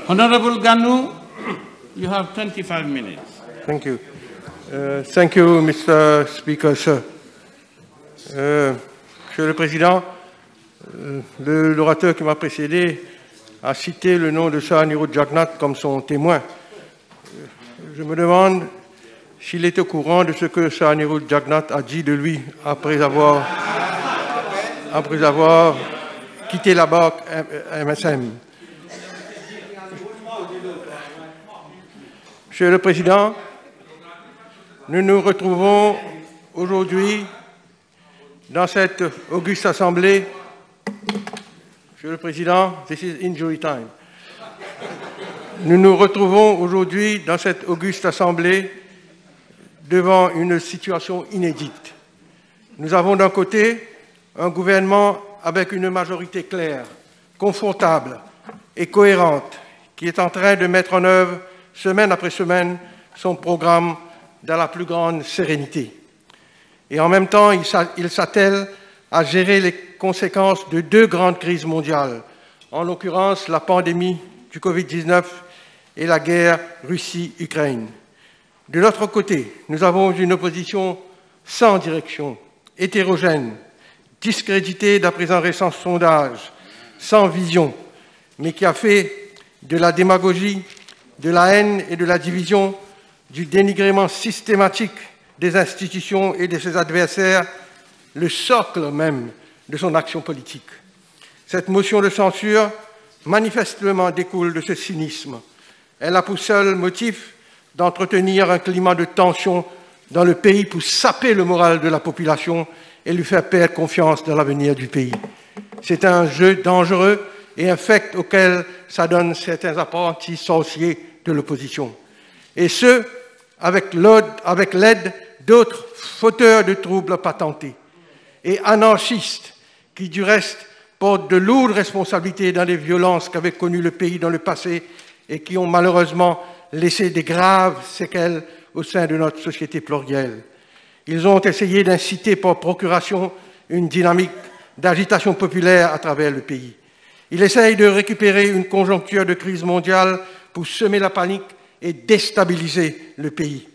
Honorable Ganou, you have 25 minutes. Thank you. Thank you, Mr. Speaker, sir. Monsieur le Président, l'orateur qui m'a précédé a cité le nom de Sir Anirudh Jagannath comme son témoin. Je me demande s'il est au courant de ce que Sir Anirudh Jagannath a dit de lui après avoir quitté la banque MSM. Monsieur le Président, nous nous retrouvons aujourd'hui dans cette auguste assemblée. Monsieur le Président, this is injury time. Nous nous retrouvons aujourd'hui dans cette auguste assemblée devant une situation inédite. Nous avons d'un côté un gouvernement avec une majorité claire, confortable et cohérente qui est en train de mettre en œuvre semaine après semaine son programme dans la plus grande sérénité. Et en même temps, il s'attelle à gérer les conséquences de deux grandes crises mondiales, en l'occurrence la pandémie du Covid-19 et la guerre Russie-Ukraine. De l'autre côté, nous avons une opposition sans direction, hétérogène, discréditée d'après un récent sondage, sans vision, mais qui a fait de la démagogie, de la haine et de la division, du dénigrement systématique des institutions et de ses adversaires, le socle même de son action politique. Cette motion de censure, manifestement, découle de ce cynisme. Elle a pour seul motif d'entretenir un climat de tension dans le pays pour saper le moral de la population et lui faire perdre confiance dans l'avenir du pays. C'est un jeu dangereux et infect auquel s'adonnent certains apprentis sorciers de l'opposition. Et ce, avec l'aide d'autres fauteurs de troubles patentés et anarchistes qui, du reste, portent de lourdes responsabilités dans les violences qu'avait connues le pays dans le passé et qui ont malheureusement laissé des graves séquelles au sein de notre société plurielle. Ils ont essayé d'inciter par procuration une dynamique d'agitation populaire à travers le pays. Ils essayent de récupérer une conjoncture de crise mondiale pour semer la panique et déstabiliser le pays.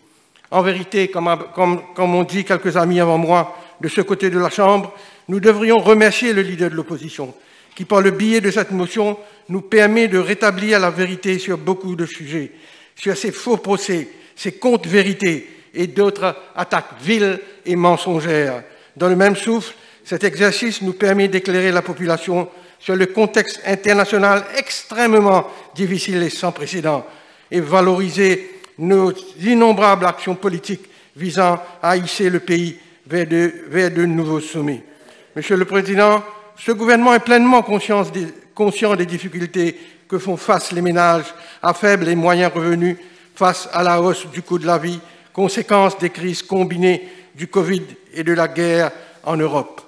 En vérité, comme ont dit quelques amis avant moi de ce côté de la Chambre, nous devrions remercier le leader de l'opposition qui, par le biais de cette motion, nous permet de rétablir la vérité sur beaucoup de sujets, sur ces faux procès, ces contres-vérités et d'autres attaques viles et mensongères. Dans le même souffle, cet exercice nous permet d'éclairer la population sur le contexte international extrêmement difficile et sans précédent et valoriser nos innombrables actions politiques visant à hisser le pays vers de nouveaux sommets. Monsieur le Président, ce gouvernement est pleinement conscient des difficultés que font face les ménages à faibles et moyens revenus face à la hausse du coût de la vie, conséquence des crises combinées du Covid et de la guerre en Europe.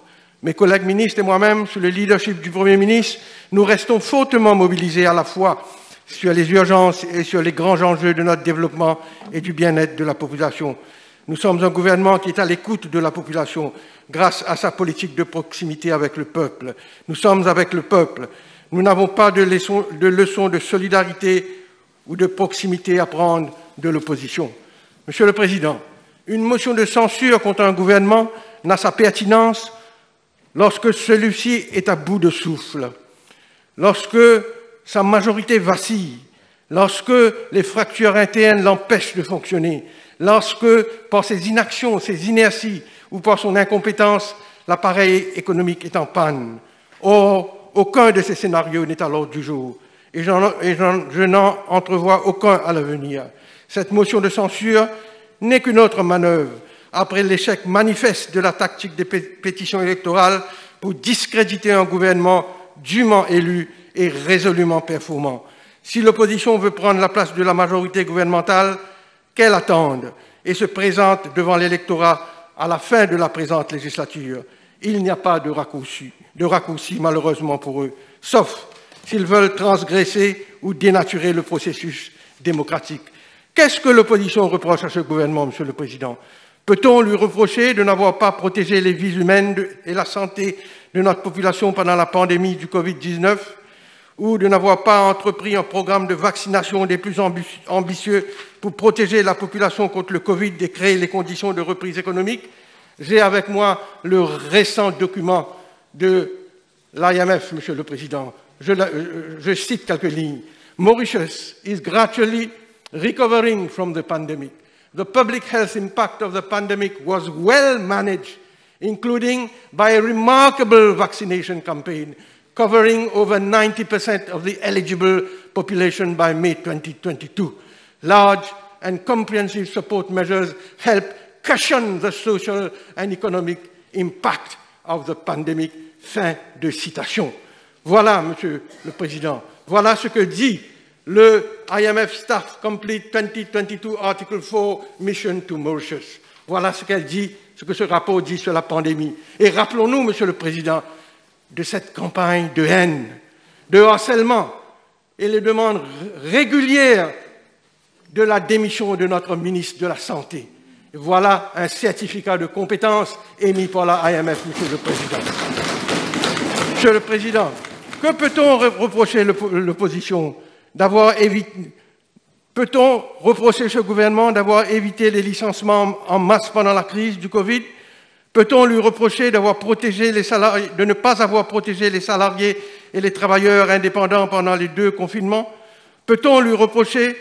Mes collègues ministres et moi-même, sous le leadership du Premier ministre, nous restons fortement mobilisés à la fois sur les urgences et sur les grands enjeux de notre développement et du bien-être de la population. Nous sommes un gouvernement qui est à l'écoute de la population grâce à sa politique de proximité avec le peuple. Nous sommes avec le peuple. Nous n'avons pas de leçons de solidarité ou de proximité à prendre de l'opposition. Monsieur le Président, une motion de censure contre un gouvernement n'a sa pertinence lorsque celui-ci est à bout de souffle, lorsque sa majorité vacille, lorsque les fractures internes l'empêchent de fonctionner, lorsque, par ses inactions, ses inerties ou par son incompétence, l'appareil économique est en panne. Or, aucun de ces scénarios n'est à l'ordre du jour et je n'en entrevois aucun à l'avenir. Cette motion de censure n'est qu'une autre manœuvre après l'échec manifeste de la tactique des pétitions électorales pour discréditer un gouvernement dûment élu et résolument performant. Si l'opposition veut prendre la place de la majorité gouvernementale, qu'elle attende et se présente devant l'électorat à la fin de la présente législature. Il n'y a pas de raccourci malheureusement pour eux, sauf s'ils veulent transgresser ou dénaturer le processus démocratique. Qu'est-ce que l'opposition reproche à ce gouvernement, Monsieur le Président? Peut-on lui reprocher de n'avoir pas protégé les vies humaines et la santé de notre population pendant la pandémie du Covid-19? ou de n'avoir pas entrepris un programme de vaccination des plus ambitieux pour protéger la population contre le Covid et créer les conditions de reprise économique. J'ai avec moi le récent document de l'IMF, Monsieur le Président. Je cite quelques lignes. Mauritius is gradually recovering from the pandemic. The public health impact of the pandemic was well managed, including by a remarkable vaccination campaign covering over 90% of the eligible population by May 2022. Large and comprehensive support measures help cushion the social and economic impact of the pandemic. Fin de citation. Voilà, Monsieur le Président, voilà ce que dit le IMF Staff Complete 2022 Article 4 Mission to Mauritius. Voilà ce qu'elle dit, ce que ce rapport dit sur la pandémie. Et rappelons-nous, Monsieur le Président, de cette campagne de haine, de harcèlement et les demandes régulières de la démission de notre ministre de la Santé. Et voilà un certificat de compétence émis par la IMF, Monsieur le Président. Monsieur le Président, que peut-on reprocher l'opposition d'avoir évité? Peut-on reprocher ce gouvernement d'avoir évité les licenciements en masse pendant la crise du Covid? Peut-on lui reprocher d'avoir protégé les salariés, de ne pas avoir protégé les salariés et les travailleurs indépendants pendant les 2 confinements? Peut-on lui reprocher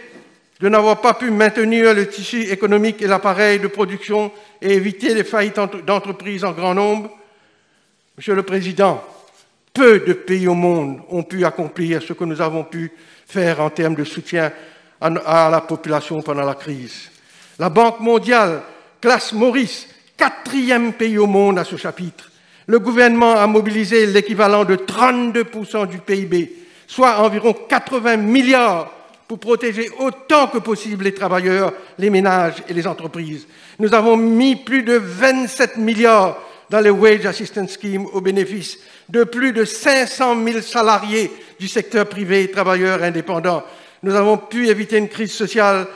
de n'avoir pas pu maintenir le tissu économique et l'appareil de production et éviter les faillites d'entreprises en grand nombre? Monsieur le Président, peu de pays au monde ont pu accomplir ce que nous avons pu faire en termes de soutien à la population pendant la crise. La Banque mondiale classe Maurice 4e pays au monde à ce chapitre. Le gouvernement a mobilisé l'équivalent de 32% du PIB, soit environ 80 milliards pour protéger autant que possible les travailleurs, les ménages et les entreprises. Nous avons mis plus de 27 milliards dans les Wage Assistance Scheme au bénéfice de plus de 500 000 salariés du secteur privé et travailleurs indépendants. Nous avons pu éviter une crise sociale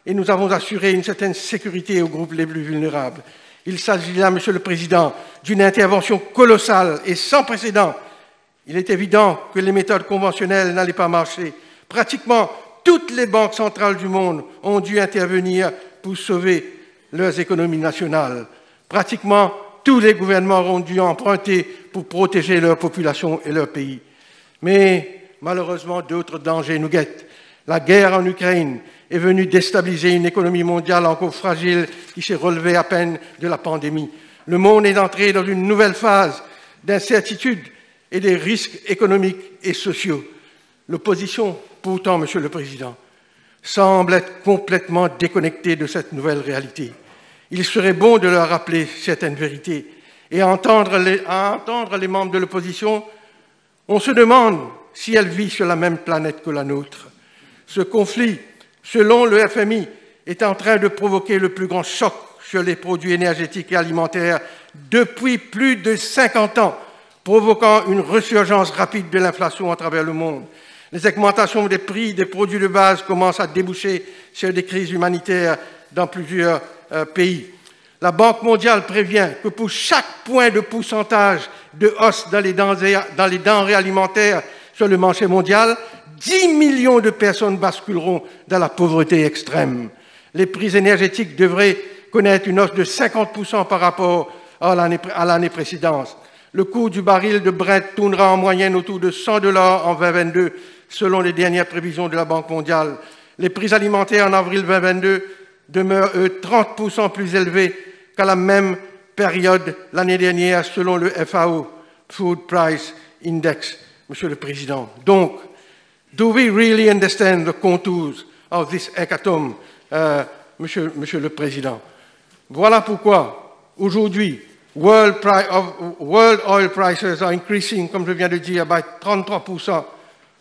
et nous avons assuré une certaine sécurité aux groupes les plus vulnérables. Il s'agit là, Monsieur le Président, d'une intervention colossale et sans précédent. Il est évident que les méthodes conventionnelles n'allaient pas marcher. Pratiquement toutes les banques centrales du monde ont dû intervenir pour sauver leurs économies nationales. Pratiquement tous les gouvernements ont dû emprunter pour protéger leur population et leur pays. Mais malheureusement, d'autres dangers nous guettent. La guerre en Ukraine est venue déstabiliser une économie mondiale encore fragile qui s'est relevée à peine de la pandémie. Le monde est entré dans une nouvelle phase d'incertitude et des risques économiques et sociaux. L'opposition, pourtant, Monsieur le Président, semble être complètement déconnectée de cette nouvelle réalité. Il serait bon de leur rappeler certaines vérités et à entendre les membres de l'opposition, on se demande si elle vit sur la même planète que la nôtre. Ce conflit, selon le FMI, est en train de provoquer le plus grand choc sur les produits énergétiques et alimentaires depuis plus de 50 ans, provoquant une resurgence rapide de l'inflation à travers le monde. Les augmentations des prix des produits de base commencent à déboucher sur des crises humanitaires dans plusieurs pays. La Banque mondiale prévient que pour chaque point de pourcentage de hausse dans les denrées alimentaires sur le marché mondial, 10 millions de personnes basculeront dans la pauvreté extrême. Les prix énergétiques devraient connaître une hausse de 50% par rapport à l'année précédente. Le coût du baril de Brent tournera en moyenne autour de $100 en 2022, selon les dernières prévisions de la Banque mondiale. Les prix alimentaires en avril 2022 demeurent, eux, 30% plus élevés qu'à la même période l'année dernière, selon le FAO, Food Price Index, Monsieur le Président. Donc, do we really understand the contours of this hecatomb, Monsieur le Président? Voilà pourquoi, aujourd'hui, world oil prices are increasing, comme je viens de dire, by 33%.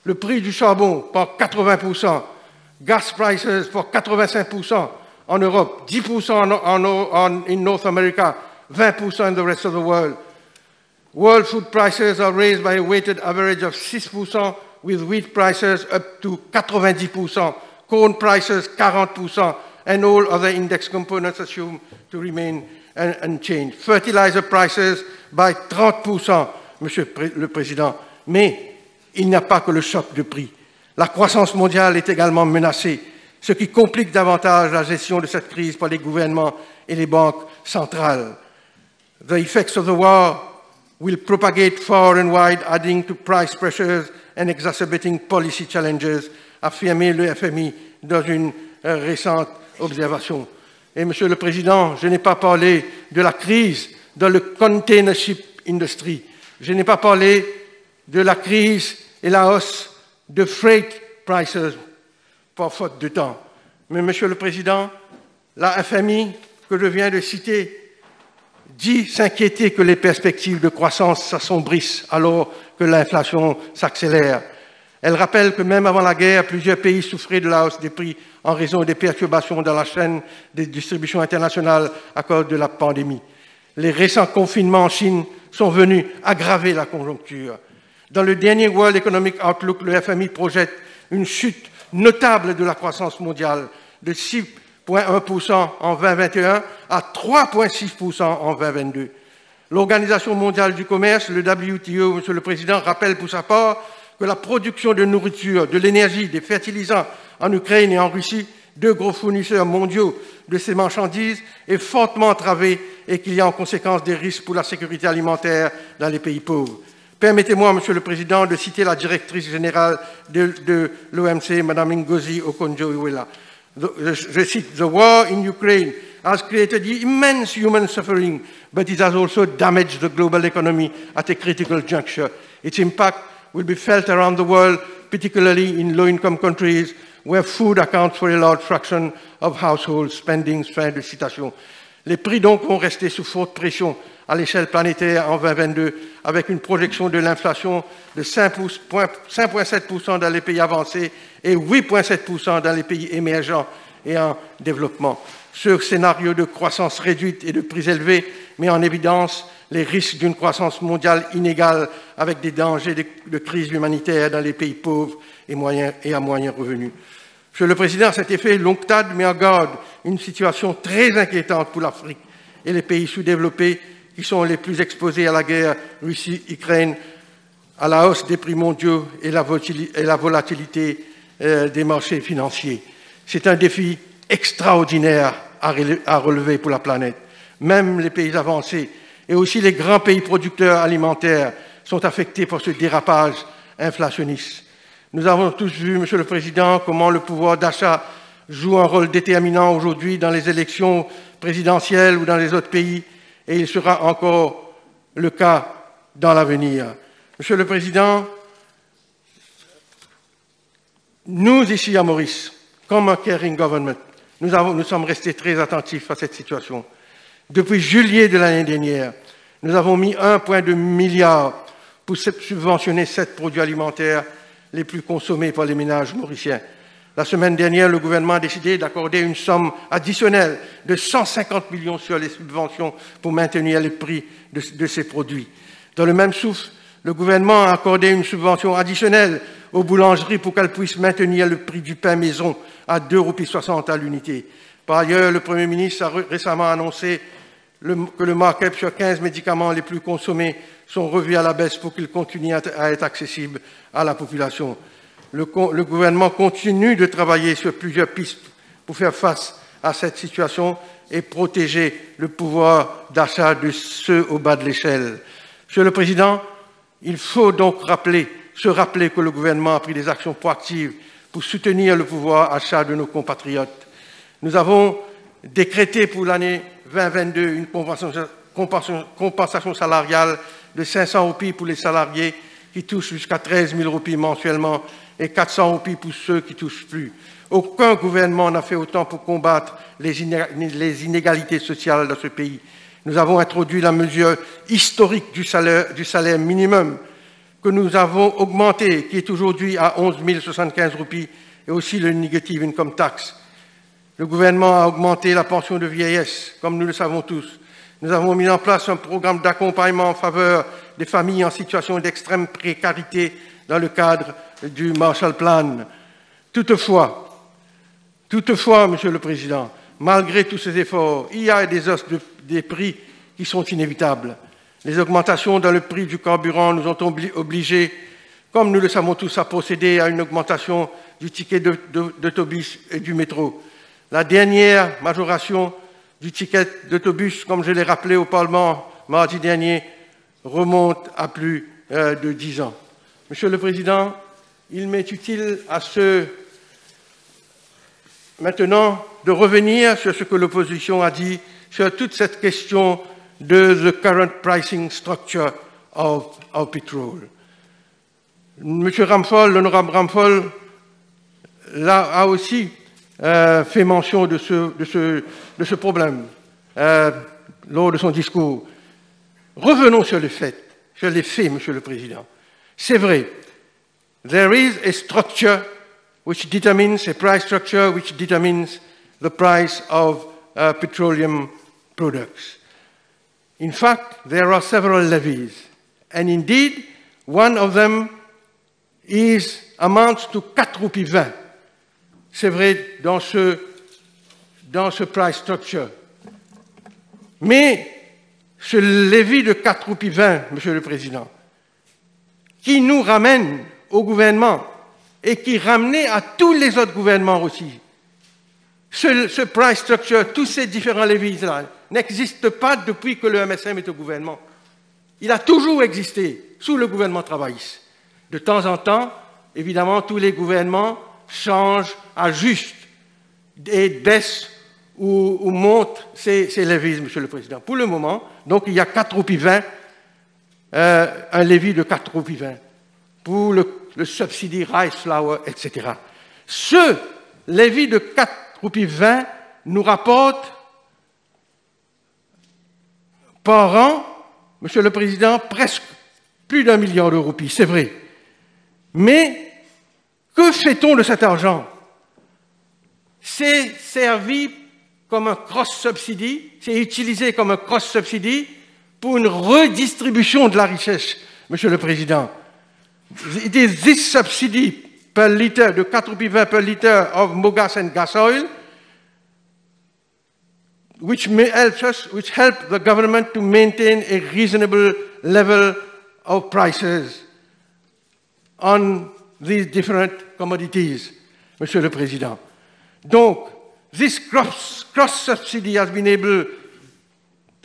Le prix du charbon par 80%. Gas prices par 85% en Europe, 10% in North America, 20% in the rest of the world. World food prices are raised by a weighted average of 6%, with wheat prices up to 90%, corn prices 40%, and all other index components assumed to remain unchanged. Fertilizer prices by 30%, Monsieur le Président. Mais il n'y a pas que le choc de prix. La croissance mondiale est également menacée, ce qui complique davantage la gestion de cette crise par les gouvernements et les banques centrales. The effects of the war will propagate far and wide, adding to price pressures and exacerbating policy challenges, a affirmé le FMI dans une récente observation. Et Monsieur le Président, je n'ai pas parlé de la crise dans le container ship industry. Je n'ai pas parlé de la crise et la hausse de freight prices par faute de temps. Mais Monsieur le Président, la FMI que je viens de citer dit s'inquiéter que les perspectives de croissance s'assombrissent alors que l'inflation s'accélère. Elle rappelle que même avant la guerre, plusieurs pays souffraient de la hausse des prix en raison des perturbations dans la chaîne de distribution internationale à cause de la pandémie. Les récents confinements en Chine sont venus aggraver la conjoncture. Dans le dernier World Economic Outlook, le FMI projette une chute notable de la croissance mondiale de 6,1% en 2021 à 3,6% en 2022. L'Organisation mondiale du commerce, le WTO, Monsieur le Président, rappelle pour sa part que la production de nourriture, de l'énergie, des fertilisants en Ukraine et en Russie, deux gros fournisseurs mondiaux de ces marchandises, est fortement entravée et qu'il y a en conséquence des risques pour la sécurité alimentaire dans les pays pauvres. Permettez-moi, Monsieur le Président, de citer la directrice générale de l'OMC, Mme Ngozi Okonjo-Iweala. Je cite, "The war in Ukraine has created immense human suffering, but it has also damaged the global economy at a critical juncture. Its impact will be felt around the world, particularly in low-income countries, where food accounts for a large fraction of household spending." Fin de citation. Les prix donc vont rester sous forte pression à l'échelle planétaire en 2022, avec une projection de l'inflation de 5,7% dans les pays avancés et 8,7% dans les pays émergents et en développement. Ce scénario de croissance réduite et de prix élevés met en évidence les risques d'une croissance mondiale inégale avec des dangers de crise humanitaire dans les pays pauvres et à moyen revenu. Monsieur le Président, à cet effet, l'ONCTAD met en garde une situation très inquiétante pour l'Afrique et les pays sous-développés qui sont les plus exposés à la guerre Russie-Ukraine, à la hausse des prix mondiaux et la volatilité des marchés financiers. C'est un défi extraordinaire à relever pour la planète. Même les pays avancés et aussi les grands pays producteurs alimentaires sont affectés par ce dérapage inflationniste. Nous avons tous vu, Monsieur le Président, comment le pouvoir d'achat joue un rôle déterminant aujourd'hui dans les élections présidentielles ou dans les autres pays, et il sera encore le cas dans l'avenir. Monsieur le Président, nous, ici à Maurice, comme un caring government, nous sommes restés très attentifs à cette situation. Depuis juillet de l'année dernière, nous avons mis 1,2 milliard pour subventionner 7 produits alimentaires les plus consommés par les ménages mauriciens. La semaine dernière, le gouvernement a décidé d'accorder une somme additionnelle de 150 millions sur les subventions pour maintenir les prix de ces produits. Dans le même souffle, le gouvernement a accordé une subvention additionnelle aux boulangeries pour qu'elles puissent maintenir le prix du pain maison à 2,60 € à l'unité. Par ailleurs, le Premier ministre a récemment annoncé que le markup sur 15 médicaments les plus consommés sont revus à la baisse pour qu'ils continuent à être accessibles à la population. Le gouvernement continue de travailler sur plusieurs pistes pour faire face à cette situation et protéger le pouvoir d'achat de ceux au bas de l'échelle. Monsieur le Président, il faut donc se rappeler que le gouvernement a pris des actions proactives pour soutenir le pouvoir d'achat de nos compatriotes. Nous avons décrété pour l'année 2022 une compensation salariale de 500 roupies pour les salariés qui touchent jusqu'à 13 000 roupies mensuellement et 400 roupies pour ceux qui touchent plus. Aucun gouvernement n'a fait autant pour combattre les inégalités sociales dans ce pays. Nous avons introduit la mesure historique du salaire minimum que nous avons augmenté, qui est aujourd'hui à 11 075 roupies, et aussi le negative income tax. Le gouvernement a augmenté la pension de vieillesse, comme nous le savons tous. Nous avons mis en place un programme d'accompagnement en faveur des familles en situation d'extrême précarité dans le cadre du Marshall Plan. Toutefois, Monsieur le Président, malgré tous ces efforts, il y a des hausses des prix qui sont inévitables. Les augmentations dans le prix du carburant nous ont obligés comme nous le savons tous, a procédé à une augmentation du ticket d'autobus et du métro. La dernière majoration du ticket d'autobus, comme je l'ai rappelé au Parlement mardi dernier, remonte à plus de 10 ans. Monsieur le Président, il m'est utile maintenant de revenir sur ce que l'opposition a dit sur toute cette question de the current pricing structure of petrol. Monsieur Ramphal, l'honorable Ramphal, a aussi fait mention de ce problème lors de son discours. Revenons sur les faits, Monsieur le Président. C'est vrai, there is a structure which determines, a price structure which determines the price of petroleum products. In fact, there are several levies, and indeed, one of them amounts to 4 roupies 20. C'est vrai dans ce price structure. Mais ce levier de 4 roupies 20, Monsieur le Président, qui nous ramène au gouvernement et qui ramenait à tous les autres gouvernements aussi, ce price structure, tous ces différents levies-là, n'existent pas depuis que le MSM est au gouvernement. Il a toujours existé sous le gouvernement travailliste. De temps en temps, évidemment, tous les gouvernements changent, ajustent et baissent ou montent ces levies, Monsieur le Président. Pour le moment, donc, il y a 4 roupies 20, un levier de 4 roupies 20 pour le subsidy rice flour, etc. Ce levier de 4 roupies 20 nous rapporte par an, Monsieur le Président, presque plus d'1 milliard de roupies, c'est vrai. Mais que fait-on de cet argent? C'est servi comme un cross-subsidy, c'est utilisé comme un cross-subsidy pour une redistribution de la richesse, Monsieur le Président. It is this subsidy per litre, de 4 roupies 20 per litre of mogas and gas oil, which help the government to maintain a reasonable level of prices on these different commodities, Monsieur le Président. Donc, this cross-subsidy has been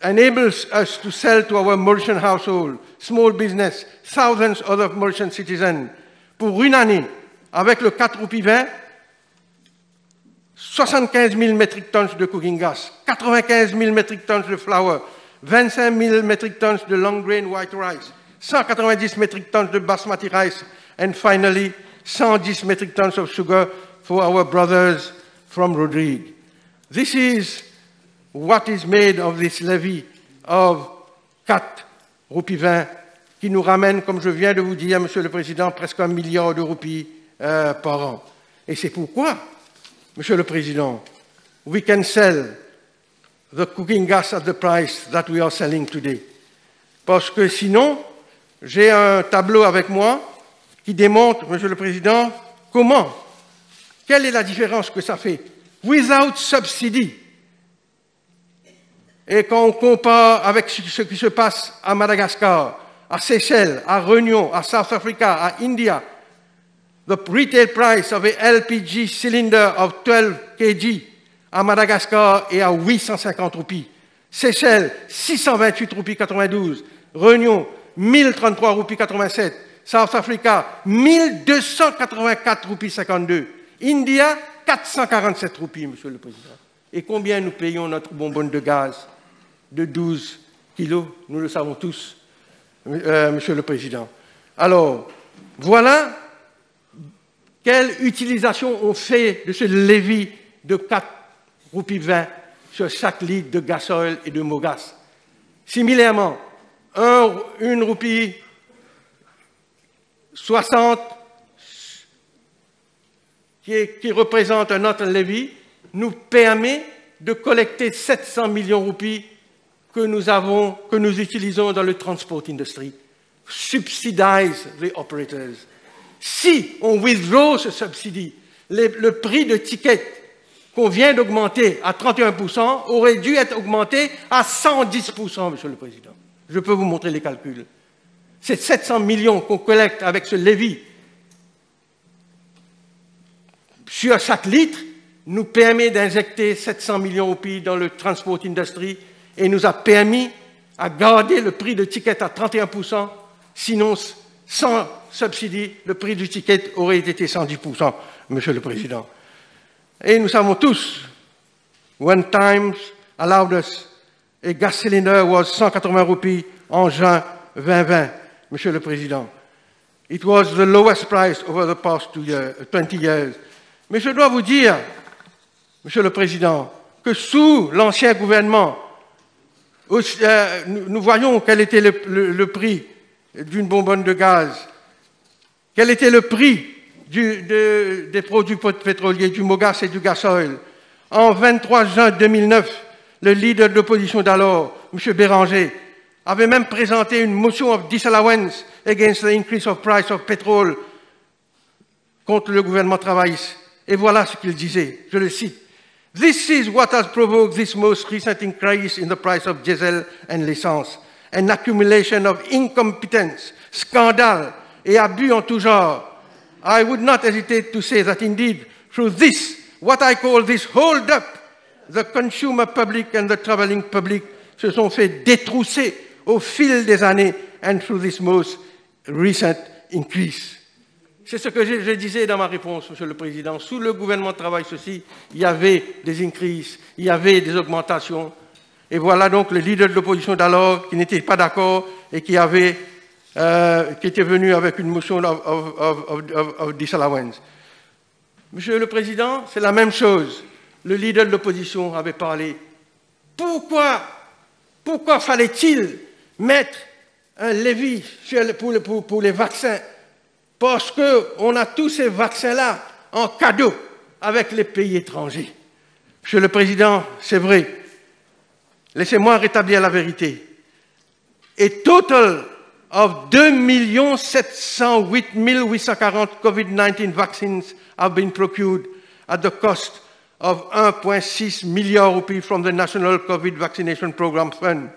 enables us to sell to our merchant household, small business, thousands of other merchant citizens, pour une année, avec le 4 roupies 20, 75 000 metric tons de cooking gas, 95 000 metric tons de flour, 25 000 metric tons de long grain white rice, 190 metric tons de basmati rice, and finally, 110 metric tons of sugar for our brothers from Rodrigue. This is what is made of this levy of 4 roupies 20 qui nous ramène, comme je viens de vous dire, Monsieur le Président, presque 1 milliard de roupies par an. Et c'est pourquoi, Monsieur le Président, we can sell the cooking gas at the price that we are selling today. Parce que sinon, j'ai un tableau avec moi qui démontre, Monsieur le Président, quelle est la différence que ça fait without subsidy. Et quand on compare avec ce qui se passe à Madagascar, à Seychelles, à Réunion, à South Africa, à India, the retail price of a LPG cylinder of 12 kg à Madagascar est à 850 roupies. Seychelles, 628 roupies 92. Réunion, 1033 roupies 87. South Africa, 1284 roupies 52. India, 447 roupies, Monsieur le Président. Et combien nous payons notre bonbonne de gaz de 12 kilos? Nous le savons tous, Monsieur le Président. Alors, voilà quelle utilisation on fait de ce levier de 4 roupies 20 sur chaque litre de gasoil et de mogas. Similairement, une roupie 60 qui représente un autre levier nous permet de collecter 700 millions de roupies que nous utilisons dans le transport industry. Subsidize the operators. Si on withdraw ce subsidy, le prix de ticket qu'on vient d'augmenter à 31% aurait dû être augmenté à 110%, Monsieur le Président. Je peux vous montrer les calculs. Ces 700 millions qu'on collecte avec ce levier sur chaque litre nous permet d'injecter 700 millions au pays dans le transport industry et nous a permis à garder le prix de ticket à 31%, sinon sans subsidy, le prix du ticket aurait été 110%, Monsieur le Président. Et nous savons tous, one time allowed us, a gas cylinder was 180 roupies en juin 2020, Monsieur le Président. It was the lowest price over the past 20 years. Mais je dois vous dire, Monsieur le Président, que sous l'ancien gouvernement, nous voyons quel était le prix d'une bonbonne de gaz, quel était le prix des produits pétroliers, du mogas et du gasoil. En 23 juin 2009, le leader de l'opposition d'alors, M. Béranger, avait même présenté une motion of disallowance against the increase of price of petrol contre le gouvernement travailliste. Et voilà ce qu'il disait, je le cite. This is what has provoked this most recent increase in the price of diesel and l'essence. An accumulation of incompetence, scandale et abus en tout genre. I would not hesitate to say that indeed, through this, what I call this hold-up, the consumer public and the travelling public se sont fait détrousser au fil des années and through this most recent increase. C'est ce que je disais dans ma réponse, Monsieur le Président. Sous le gouvernement de travail, il y avait des increases, il y avait des augmentations. Et voilà donc le leader de l'opposition d'alors qui n'était pas d'accord et qui était venu avec une motion of disallowance. Monsieur le Président, c'est la même chose. Le leader de l'opposition avait parlé. Pourquoi fallait-il mettre un levier pour les vaccins? Parce qu'on a tous ces vaccins-là en cadeau avec les pays étrangers. Monsieur le Président, c'est vrai. Laissez-moi rétablir la vérité. A total of 2 708 840 COVID-19 vaccines have been procured at the cost of 1.6 milliard rupees from the National COVID Vaccination Program Fund,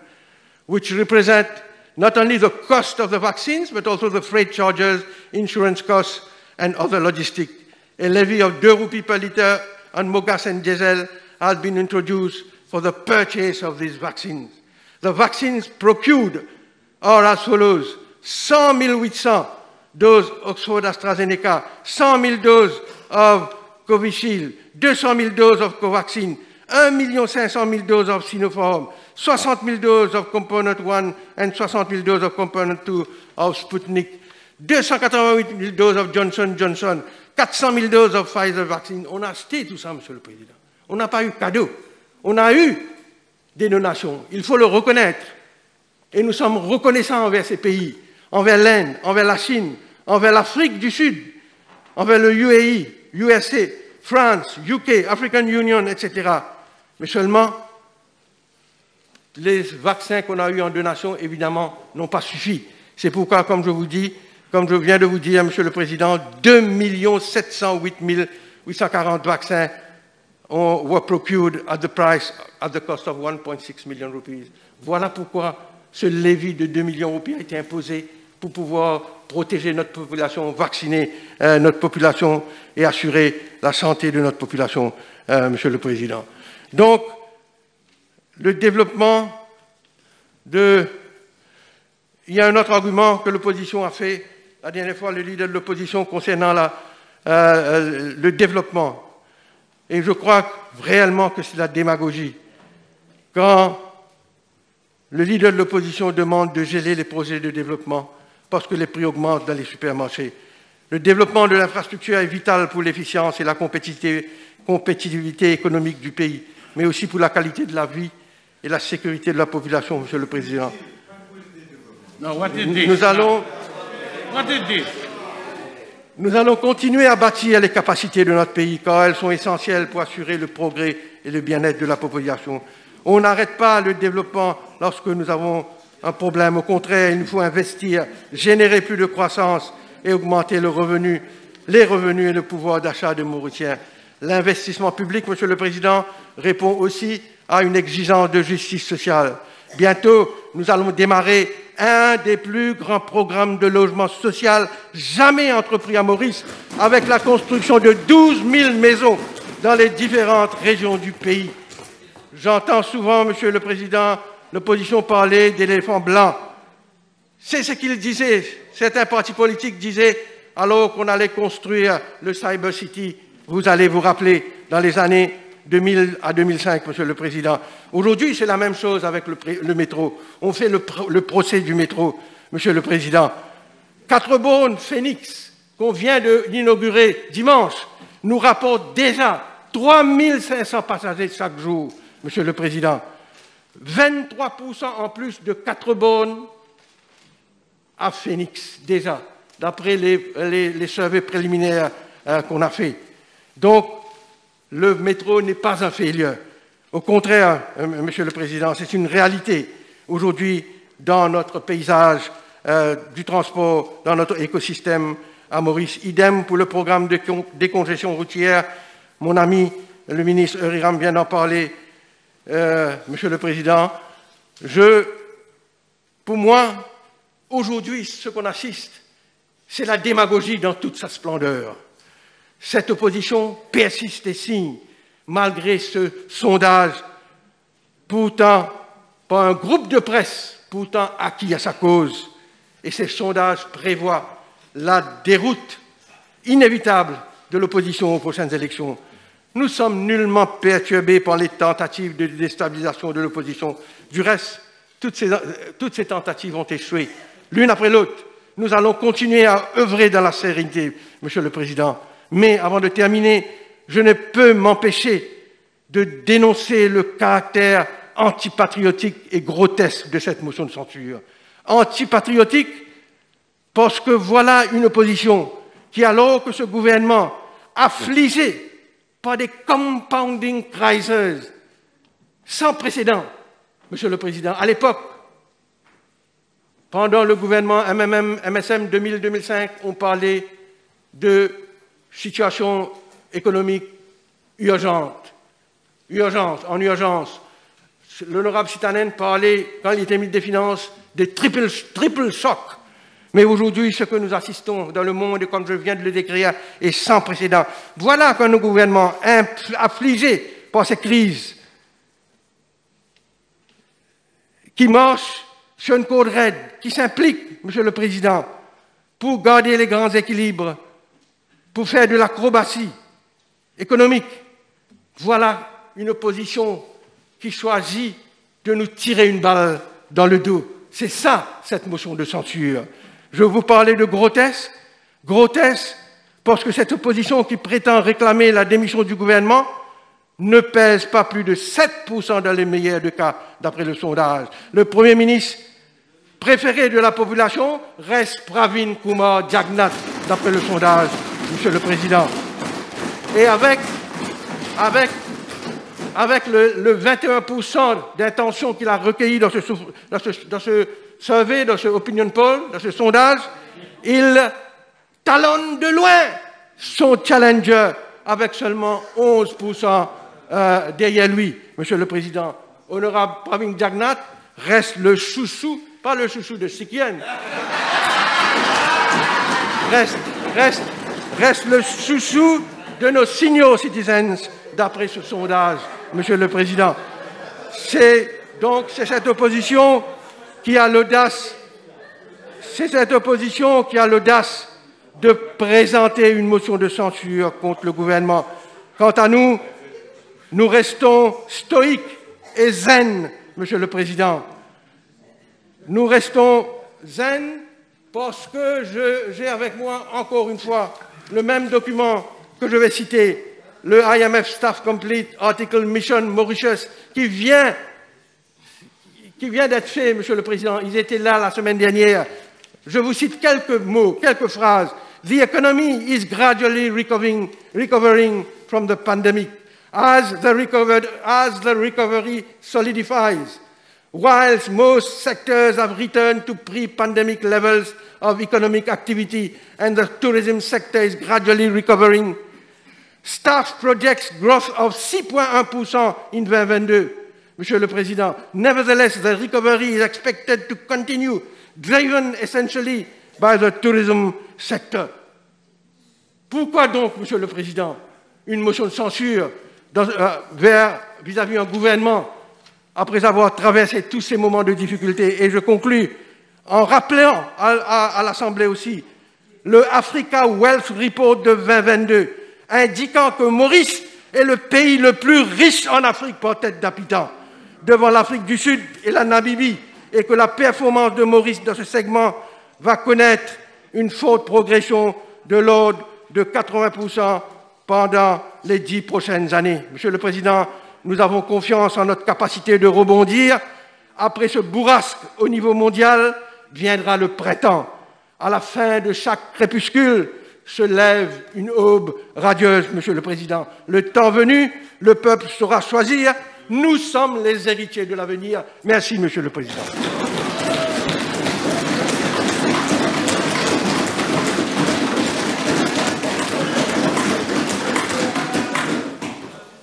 which represent not only the cost of the vaccines, but also the freight charges, insurance costs, and other logistics. A levy of 2 rupees per litre on mogas and diesel has been introduced for the purchase of these vaccines. The vaccines procured are as follows: 100 800 doses Oxford AstraZeneca, 100 000 doses of Covishield, 200 000 doses of Covaxin, 1 500 000 doses of Sinopharm, 60 000 doses of Component 1 and 60 000 doses of Component 2 of Sputnik, 288 000 doses of Johnson Johnson, 400 000 doses of Pfizer vaccine. On a acheté tout ça, Monsieur le Président. On n'a pas eu cadeau. On a eu des donations. Il faut le reconnaître. Et nous sommes reconnaissants envers ces pays, envers l'Inde, envers la Chine, envers l'Afrique du Sud, envers le UAE, USA, France, UK, African Union, etc. Mais seulement, les vaccins qu'on a eus en donation, évidemment, n'ont pas suffi. C'est pourquoi, comme je viens de vous dire, Monsieur le Président, 2 708 840 vaccins were procured at the cost of 1.6 million rupees. Voilà pourquoi ce levier de 2 millions de roupies a été imposé pour pouvoir protéger notre population, vacciner notre population et assurer la santé de notre population, Monsieur le Président. Donc, le développement il y a un autre argument que l'opposition a fait, la dernière fois, le leader de l'opposition concernant le développement. Et je crois réellement que c'est la démagogie. Quand le leader de l'opposition demande de geler les projets de développement parce que les prix augmentent dans les supermarchés. Le développement de l'infrastructure est vital pour l'efficience et la compétitivité économique du pays, mais aussi pour la qualité de la vie et la sécurité de la population, Monsieur le Président. Nous allons continuer à bâtir les capacités de notre pays, car elles sont essentielles pour assurer le progrès et le bien-être de la population. On n'arrête pas le développement lorsque nous avons un problème. Au contraire, il nous faut investir, générer plus de croissance et augmenter les revenus et le pouvoir d'achat des Mauriciens. L'investissement public, Monsieur le Président, répond aussi à une exigence de justice sociale. Bientôt, nous allons démarrer un des plus grands programmes de logement social jamais entrepris à Maurice, avec la construction de 12 000 maisons dans les différentes régions du pays. J'entends souvent, Monsieur le Président, l'opposition parler d'éléphants blancs. C'est ce qu'il disait. Certains partis politiques disaient, alors qu'on allait construire le Cyber City, vous allez vous rappeler, dans les années 2000 à 2005, Monsieur le Président. Aujourd'hui, c'est la même chose avec le métro. On fait le procès du métro, Monsieur le Président. Quatre-Beaune, Phoenix, qu'on vient d'inaugurer dimanche, nous rapporte déjà 3 500 passagers chaque jour, Monsieur le Président. 23% en plus de Quatre-Beaune à Phoenix, déjà, d'après les surveys préliminaires qu'on a fait. Donc, le métro n'est pas un failure. Au contraire, Monsieur le Président, c'est une réalité aujourd'hui dans notre paysage du transport, dans notre écosystème à Maurice. Idem pour le programme de décongestion routière. Mon ami, le ministre Euriram vient d'en parler, Monsieur le Président. Pour moi, aujourd'hui, ce qu'on assiste, c'est la démagogie dans toute sa splendeur. Cette opposition persiste et signe, malgré ce sondage, pourtant par un groupe de presse, pourtant acquis à sa cause. Et ces sondages prévoient la déroute inévitable de l'opposition aux prochaines élections. Nous sommes nullement perturbés par les tentatives de déstabilisation de l'opposition. Du reste, toutes ces tentatives ont échoué, l'une après l'autre. Nous allons continuer à œuvrer dans la sérénité, Monsieur le Président. Mais avant de terminer, je ne peux m'empêcher de dénoncer le caractère antipatriotique et grotesque de cette motion de censure. Antipatriotique parce que voilà une opposition qui, alors que ce gouvernement, affligé par des compounding crises sans précédent, Monsieur le Président, à l'époque, pendant le gouvernement MSM 2000-2005, on parlait de situation économique urgente. En urgence. L'honorable Sitanen parlait, quand il était ministre des Finances, des triple chocs. Mais aujourd'hui, ce que nous assistons dans le monde, et comme je viens de le décrire, est sans précédent. Voilà qu'un gouvernement affligé par ces crises, qui marche sur une corde raide, qui s'implique, Monsieur le Président, pour garder les grands équilibres, pour faire de l'acrobatie économique. Voilà une opposition qui choisit de nous tirer une balle dans le dos. C'est ça, cette motion de censure. Je vous parlais de grotesque. Grotesque parce que cette opposition qui prétend réclamer la démission du gouvernement ne pèse pas plus de 7% dans les meilleurs des cas, d'après le sondage. Le Premier ministre préféré de la population reste Pravin Kumar Jagnnath, d'après le sondage, Monsieur le Président. Et avec le 21% d'intention qu'il a recueilli dans ce survey, dans ce opinion poll, dans ce sondage, il talonne de loin son challenger avec seulement 11% derrière lui. Monsieur le Président, honorable Pravin Jagnnath reste le chouchou, pas le chouchou de Sikien, reste le chouchou de nos senior citizens, d'après ce sondage, Monsieur le Président. C'est cette opposition qui a l'audace, de présenter une motion de censure contre le gouvernement. Quant à nous, nous restons stoïques et zen, Monsieur le Président. Nous restons zen parce que j'ai avec moi, encore une fois, le même document que je vais citer, le IMF Staff Complete Article Mission Mauritius, qui vient d'être fait, Monsieur le Président. Ils étaient là la semaine dernière. Je vous cite quelques mots, quelques phrases. The economy is gradually recovering from the pandemic as the recovery solidifies. Whilst most sectors have returned to pre-pandemic levels of economic activity and the tourism sector is gradually recovering, staff projects growth of 6.1% in 2022, Monsieur le Président. Nevertheless, the recovery is expected to continue, driven essentially by the tourism sector. Pourquoi donc, Monsieur le Président, une motion de censure vis-à-vis un gouvernement après avoir traversé tous ces moments de difficulté? Et je conclus en rappelant à l'Assemblée aussi le Africa Wealth Report de 2022, indiquant que Maurice est le pays le plus riche en Afrique par tête d'habitant, devant l'Afrique du Sud et la Namibie, et que la performance de Maurice dans ce segment va connaître une forte progression de l'ordre de 80% pendant les 10 prochaines années. Monsieur le Président, nous avons confiance en notre capacité de rebondir. Après ce bourrasque au niveau mondial, viendra le printemps. À la fin de chaque crépuscule se lève une aube radieuse, Monsieur le Président. Le temps venu, le peuple saura choisir. Nous sommes les héritiers de l'avenir. Merci, Monsieur le Président.